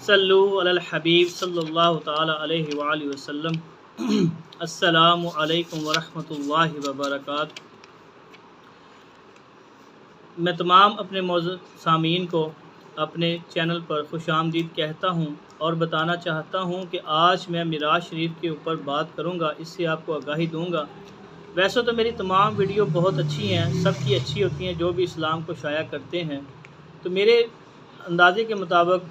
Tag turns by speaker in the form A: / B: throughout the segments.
A: सल्लु अलल हबीब सल्लल्लाहु ताला अलैहि वआलिहि वसल्लम। अस्सलामु अलैकुम वरहमतुल्लाहि वबरकातुहू। मैं तमाम अपने मौजूद सामीन को अपने चैनल पर खुशामदीद कहता हूँ और बताना चाहता हूँ कि आज मैं मिराज शरीफ के ऊपर बात करूँगा, इससे आपको आगाही दूँगा। वैसे तो मेरी तमाम वीडियो बहुत अच्छी हैं, सबकी अच्छी होती हैं जो भी इस्लाम को शाया करते हैं। तो मेरे अंदाज़े के मुताबिक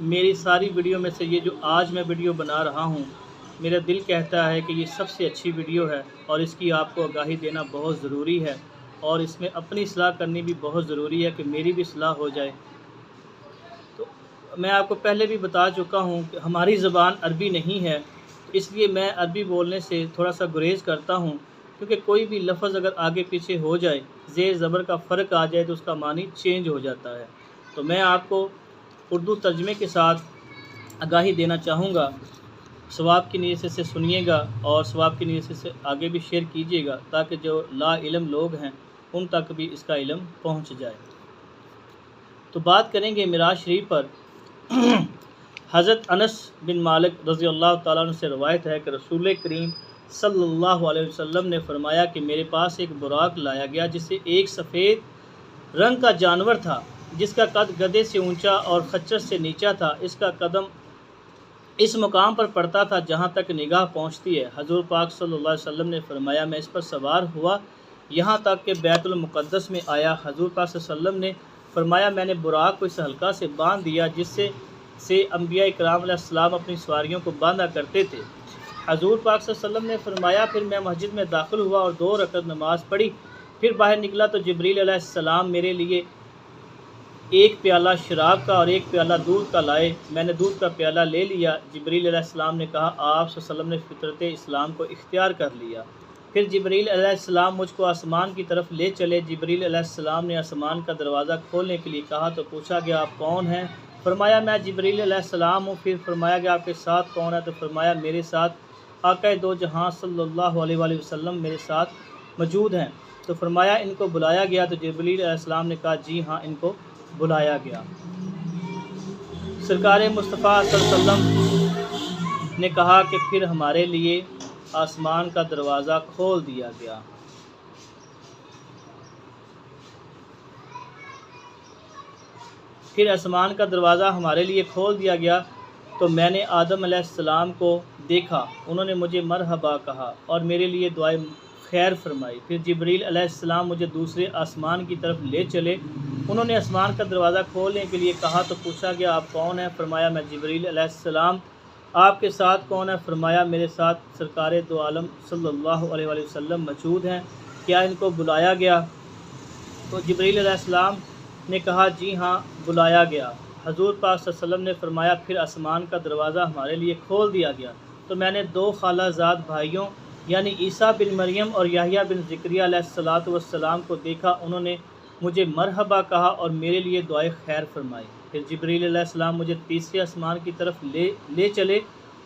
A: मेरी सारी वीडियो में से ये जो आज मैं वीडियो बना रहा हूँ, मेरा दिल कहता है कि ये सबसे अच्छी वीडियो है और इसकी आपको आगाही देना बहुत ज़रूरी है और इसमें अपनी इस्लाह करनी भी बहुत ज़रूरी है कि मेरी भी इस्लाह हो जाए। तो मैं आपको पहले भी बता चुका हूँ कि हमारी ज़बान अरबी नहीं है, इसलिए मैं अरबी बोलने से थोड़ा सा गुरेज़ करता हूँ, क्योंकि कोई भी लफ्ज़ अगर आगे पीछे हो जाए, ज़ेर ज़बर का फ़र्क आ जाए तो उसका मानी चेंज हो जाता है। तो मैं आपको उर्दू तर्जमे के साथ आगाही देना चाहूँगा। सवाब की नीयत से सुनिएगा और सवाब की नीयत से आगे भी शेयर कीजिएगा, ताकि जो ला इल्म लोग हैं उन तक भी इसका इल्म पहुँच जाए। तो बात करेंगे मिराज शरीफ पर। हज़रत अनस बिन मालिक रज़ी अल्लाह ताला अन्हु से रवायत है कि रसूल करीम सल्लल्लाहु अलैहि वसल्लम ने फरमाया कि मेरे पास एक बुराक लाया गया, जिससे एक सफ़ेद रंग का जानवर था, जिसका कद गधे से ऊंचा और खच्चर से नीचा था। इसका कदम इस मुकाम पर पड़ता था जहाँ तक निगाह पहुँचती है। हजूर पाक सल्लल्लाहु अलैहि वसल्लम ने फरमाया, मैं इस पर सवार हुआ यहाँ तक कि बैतुल मुक़द्दस में आया। हजूर पाक सल्लल्लाहु अलैहि वसल्लम ने फरमाया, मैंने बुराक को इस हल्का से बांध दिया जिससे अंबिया इकराम अलैहिस्सलाम अपनी सवारियों को बांधा करते थे। हजूर पाक सल्लल्लाहु अलैहि वसल्लम ने फरमाया, फिर मैं मस्जिद में दाखिल हुआ और 2 रकअत नमाज़ पढ़ी। फिर बाहर निकला तो जिब्रील अलैहिस्सलाम मेरे लिए एक प्याला शराब का और एक प्याला दूध का लाए। मैंने दूध का प्याला ले लिया। जिब्रील अलैहिस्सलाम ने कहा, आप सल्लल्लाहु अलैहि वसल्लम ने फितरत इस्लाम को इख्तियार कर लिया। फिर जिब्रील अलैहिस्सलाम मुझको आसमान की तरफ ले चले। जिब्रील अलैहिस्सलाम ने आसमान का दरवाज़ा खोलने के लिए कहा तो पूछा गया, आप कौन हैं? फरमाया, मैं जिब्रील अलैहिस्सलाम हूँ। फिर फरमाया गया, आपके साथ कौन है? तो फरमाया, मेरे साथ आक़ाए दो जहां सल्लल्लाहु अलैहि वसल्लम मेरे साथ मौजूद हैं। तो फरमाया, इनको बुलाया गया? तो जिब्रील अलैहिस्सलाम ने कहा, जी हाँ, इनको बुलाया गया। सरकार मुस्तफ़ा सल्लल्लाहु अलैहि वसल्लम ने कहा कि फिर हमारे लिए आसमान का दरवाज़ा खोल दिया गया। फिर आसमान का दरवाज़ा हमारे लिए खोल दिया गया तो मैंने आदम अलैहिस्सलाम को देखा। उन्होंने मुझे मरहबा कहा और मेरे लिए दुआए खैर फरमाई। फिर जिब्रील अलैहिस्सलाम मुझे दूसरे आसमान की तरफ ले चले। उन्होंने आसमान का दरवाज़ा खोलने के लिए कहा तो पूछा गया, आप कौन हैं? फरमाया, मैं जिब्रील अलैहिस्सलाम। आपके साथ कौन है? फरमाया, मेरे साथ सरकार दो आलम सल्लल्लाहु अलैहि वसल्लम मौजूद हैं। क्या इनको बुलाया गया? तो जिब्रील अलैहिस्सलाम ने कहा, जी हाँ, बुलाया गया। हजूर पाक सल्लल्लाहु अलैहि वसल्लम ने फरमाया, फिर आसमान का दरवाज़ा हमारे लिए खोल दिया गया तो मैंने 2 खालाजाद भाइयों यानी ईसा बिन मरियम और याहिया बिन ज़करिया अलैहिस्सलातु वस्सलाम को देखा। उन्होंने मुझे मरहबा कहा और मेरे लिए दुआए खैर फरमाई। फिर जिब्रील अलैहिस्सलाम मुझे तीसरे आसमान की तरफ ले चले।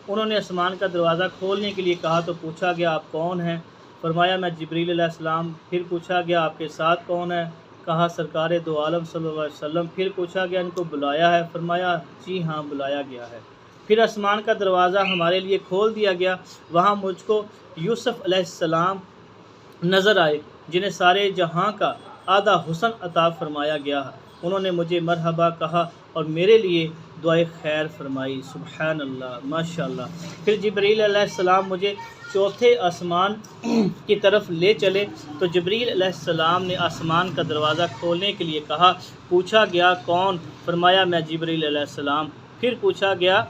A: उन्होंने आसमान का दरवाज़ा खोलने के लिए कहा तो पूछा गया, आप कौन हैं? फरमाया, मैं जिब्रील अलैहिस्सलाम। फिर पूछा गया, आपके साथ कौन है? कहा, सरकार दो आलम सल्लल्लाहु अलैहि वसल्लम। फिर पूछा गया, इनको बुलाया है? फरमाया, जी हाँ, बुलाया गया है। फिर आसमान का दरवाज़ा हमारे लिए खोल दिया गया। वहाँ मुझको यूसुफ़ अलैहिस्सलाम नज़र आए, जिन्हें सारे जहाँ का आधा हुस्न अता फरमाया गया। उन्होंने मुझे मरहबा कहा और मेरे लिए दुआए खैर फरमाई। सुबहान अल्लाह, माशाअल्लाह। फिर जिब्रील अलैहिस्सलाम मुझे चौथे आसमान की तरफ ले चले तो जिब्रील अलैहिस्सलाम ने आसमान का दरवाज़ा खोलने के लिए कहा। पूछा गया, कौन? फरमाया, मैं जिब्रील अलैहिस्सलाम। फिर पूछा गया,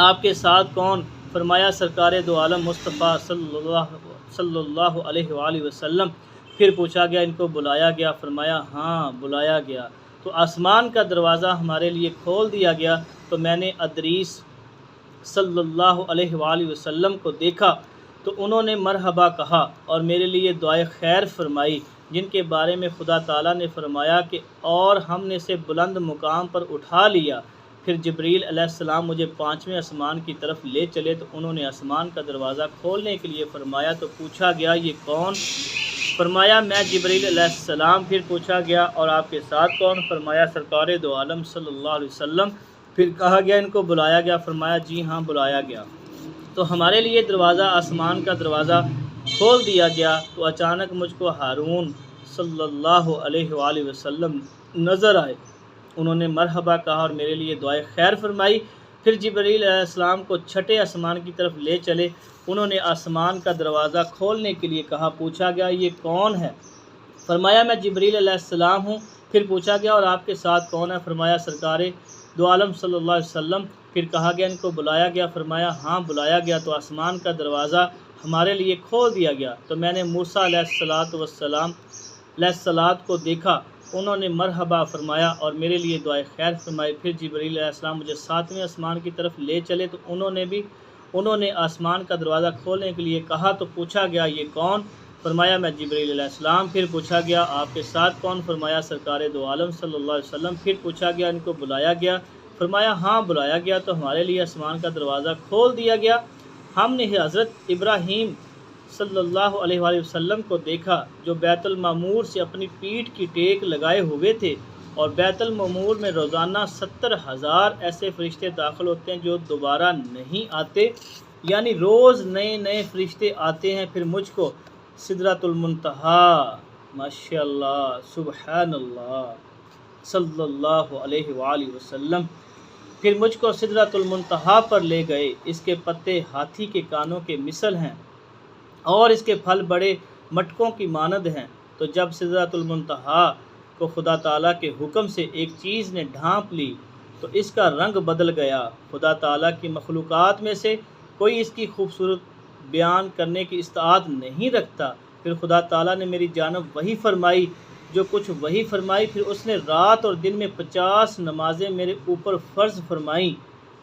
A: आपके साथ कौन? फरमाया, सरकार दो आलम मुस्तफ़ा सल्लल्लाहु अलैहि वसल्लम। फिर पूछा गया, इनको बुलाया गया? फरमाया, हाँ, बुलाया गया। तो आसमान का दरवाज़ा हमारे लिए खोल दिया गया तो मैंने अदरीस सल्लल्लाहु अलैहि वसल्लम को देखा तो उन्होंने मरहबा कहा और मेरे लिए दुआए खैर फरमाई, जिनके बारे में खुदा ताला ने फरमाया कि और हमने इसे बुलंद मुकाम पर उठा लिया। फिर जिब्रील अलैहिस्सलाम मुझे 5वें आसमान की तरफ ले चले तो उन्होंने आसमान का दरवाज़ा खोलने के लिए फरमाया तो पूछा गया, ये कौन? फरमाया, मैं जिब्रील अलैहिस्सलाम। फिर पूछा गया, और आपके साथ कौन? फरमाया, सरकार दो आलम सल्लल्लाहु अलैहि वसल्लम। پھر کہا گیا ان کو بلایا گیا، فرمایا جی ہاں بلایا گیا۔ تو ہمارے لیے دروازہ آسمان کا دروازہ کھول دیا گیا تو اچانک مجھ کو ہارون صلی اللہ علیہ وآلہ وسلم نظر آئے۔ انہوں نے مرحبا کہا اور میرے لیے دعائے خیر فرمائی۔ پھر جبریل علیہ السلام کو چھٹے آسمان کی طرف لے چلے۔ انہوں نے آسمان کا دروازہ کھولنے کے لیے کہا، پوچھا گیا یہ کون ہے؟ فرمایا میں جبریل علیہ السلام ہوں۔ پھر پوچھا گیا اور آپ کے ساتھ کون ہے؟ فرمایا سرکار دو عالم صلی اللہ علیہ وسلم۔ پھر کہا گیا ان کو بلایا گیا؟ فرمایا ہاں بلایا گیا۔ تو آسمان کا دروازہ ہمارے لیے کھول دیا گیا تو میں نے موسیٰ علیہ السلام کو دیکھا۔ انہوں نے مرحبا فرمایا اور میرے لیے دعائے خیر فرمائی۔ پھر جبریل علیہ السلام مجھے 7ویں آسمان کی طرف لے چلے تو انہوں نے آسمان کا دروازہ کھولنے کے لیے کہا تو پوچھا گیا یہ کون؟ فرمایا میں جبریل علیہ السلام۔ پھر پوچھا گیا آپ کے ساتھ کون؟ فرمایا سرکار دو عالم صلی اللہ علیہ وسلم۔ پھر پوچھا گیا ان کو بلایا گیا؟ فرمایا ہاں بلایا گیا تو ہمارے لیے آسمان کا دروازہ کھول دیا گیا۔ ہم نے حضرت ابراہیم صلی اللہ علیہ وآلہ وسلم کو دیکھا جو بیت المعمور سے اپنی پیٹھ کی ٹیک لگائے ہوئے تھے، اور بیت المعمور میں روزانہ 70,000 ایسے فرشتے داخل ہوتے ہیں جو دوبارہ نہیں آتے، یعنی روز نئے نئے فرشتے آتے ہیں۔ پھر مجھ کو سدرۃ المنتہا، ماشاء اللہ سبحان اللہ صلی اللہ علیہ وآلہ وسلم، پھر مجھ کو سدرۃ المنتہا پر لے گئے۔ اس کے پتے ہاتھی کے کانوں کے مثل ہیں اور اس کے پھل بڑے مٹکوں کی مانند ہیں۔ تو جب سدرۃ المنتہا کو خدا تعالیٰ کے حکم سے ایک چیز نے ڈھانپ لی تو اس کا رنگ بدل گیا۔ خدا تعالیٰ کی مخلوقات میں سے کوئی اس کی خوبصورت بیان کرنے کی استطاعت نہیں رکھتا۔ پھر خدا تعالیٰ نے میری جانب وحی فرمائی، جو کچھ وحی فرمائی پھر اس نے رات اور دن میں 50 نمازیں میرے اوپر فرض فرمائیں۔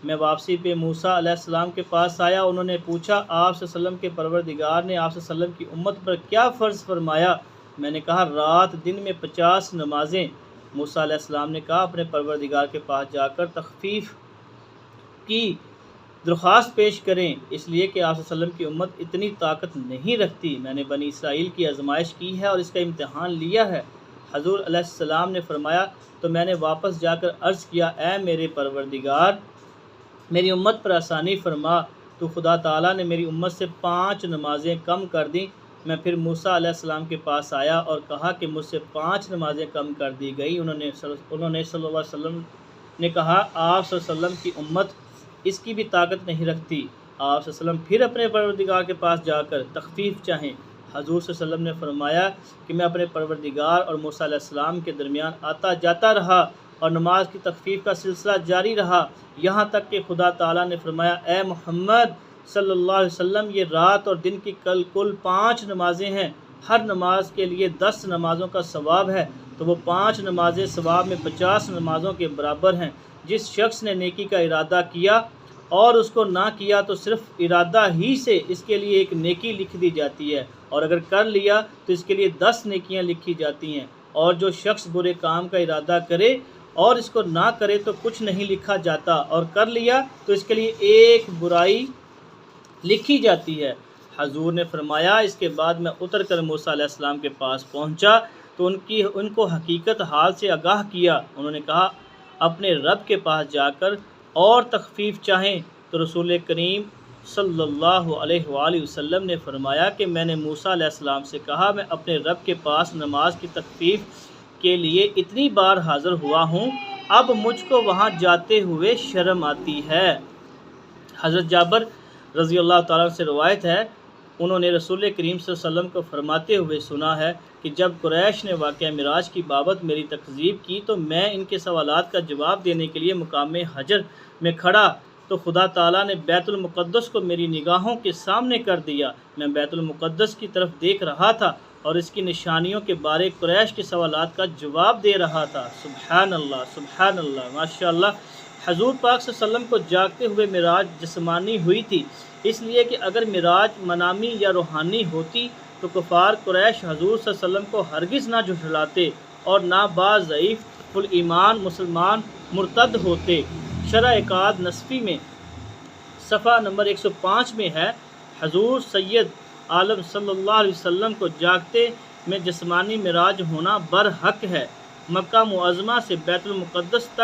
A: میں واپسی پہ موسیٰ علیہ السلام کے پاس آیا۔ انہوں نے پوچھا آپ صلی اللہ علیہ وسلم کے پروردگار نے آپ صلی اللہ علیہ وسلم کی امت پر کیا فرض فرمایا؟ میں نے کہا رات دن میں 50 نمازیں۔ موسیٰ علیہ السلام نے کہا اپنے پروردگار کے پاس جا کر تخفیف کی درخواست پیش کریں، اس لیے کہ آپ صلی اللہ علیہ وسلم کی امت اتنی طاقت نہیں رکھتی۔ میں نے بنی اسرائیل کی آزمائش کی ہے اور اس کا امتحان لیا ہے۔ حضور علیہ السلام نے فرمایا تو میں نے واپس جا کر عرض کیا اے میرے پروردگار میری امت پر آسانی فرما۔ تو خدا تعالیٰ نے میری امت سے 5 نمازیں کم کر دیں۔ میں پھر موسیٰ علیہ السلام کے پاس آیا اور کہا کہ مجھ سے 5 نمازیں کم کر دی گئی۔ انہوں نے صلی اللہ علیہ وسلم نے کہا آپ صلی اللہ علیہ وسلم کی امت اس کی بھی طاقت نہیں رکھتی۔ آپ صلی اللہ علیہ وسلم پھر اپنے پروردگار کے پاس جا کر تخفیف چاہیں۔ حضور صلی اللہ علیہ وسلم نے فرمایا کہ میں اپنے پروردگار اور موسیٰ علیہ السلام کے درمیان آتا جاتا رہا اور نماز کی تخفیف کا سلسلہ جاری رہا، یہاں تک کہ خدا تعالیٰ نے فرمایا اے محمد صلی اللہ علیہ وسلم یہ رات اور دن کی کل 5 نمازیں ہیں، ہر نماز کے لیے 10 نمازوں کا ثواب ہے، تو وہ 5 نمازیں ثواب میں 50 نمازوں کے برابر ہیں۔ جس شخص نے نیکی کا ارادہ کیا اور اس کو نہ کیا تو صرف ارادہ ہی سے اس کے لیے ایک نیکی لکھ دی جاتی ہے، اور اگر کر لیا تو اس کے لیے 10 نیکیاں لکھی جاتی ہیں، اور جو شخص برے کام کا ارادہ کرے اور اس کو نہ کرے تو کچھ نہیں لکھا جاتا، اور کر لیا تو اس کے لیے ایک برائی لکھی جاتی ہے۔ حضور نے فرمایا اس کے بعد میں اتر کر موسیٰ علیہ السلام کے پاس پہنچا تو ان کو حقیقت حال سے آگاہ کیا۔ انہوں نے کہا اپنے رب کے پاس جا کر اور تخفیف چاہیں، تو رسول کریم صلی اللہ علیہ وآلہ وسلم نے فرمایا کہ میں نے موسیٰ علیہ السلام سے کہا میں اپنے رب کے پاس نماز کی تخفیف کے لیے اتنی بار حاضر ہوا ہوں، اب مجھ کو وہاں جاتے ہوئے شرم آتی ہے۔ حضرت جابر رضی اللہ تعالیٰ سے روایت ہے، انہوں نے رسول کریم صلی اللہ علیہ وسلم کو فرماتے ہوئے سنا ہے کہ جب قریش نے واقعہ معراج کی بابت میری تکذیب کی تو میں ان کے سوالات کا جواب دینے کے لیے مقام حجر میں کھڑا تو خدا تعالیٰ نے بیت المقدس کو میری نگاہوں کے سامنے کر دیا۔ میں بیت المقدس کی طرف دیکھ رہا تھا اور اس کی نشانیوں کے بارے قریش کے سوالات کا جواب دے رہا تھا۔ سبحان اللہ سبحان اللہ ماشاءاللہ۔ حضور پاک صلی اللہ علیہ وسلم کو جاگتے ہوئے معراج جسمانی ہوئی تھی، اس لیے کہ اگر معراج منامی یا روحانی ہوتی تو کفار قریش حضور صلی اللہ علیہ وسلم کو ہرگز نہ جھٹلاتے اور نہ بعض ضعیف الایمان مسلمان مرتد ہوتے۔ شرح اعقاد نصفی میں صفحہ نمبر 105 میں ہے حضور سید عالم صلی اللہ علیہ وسلم کو جاگتے میں جسمانی معراج ہونا برحق ہے۔ مکہ معظمہ سے بیت المقدس تک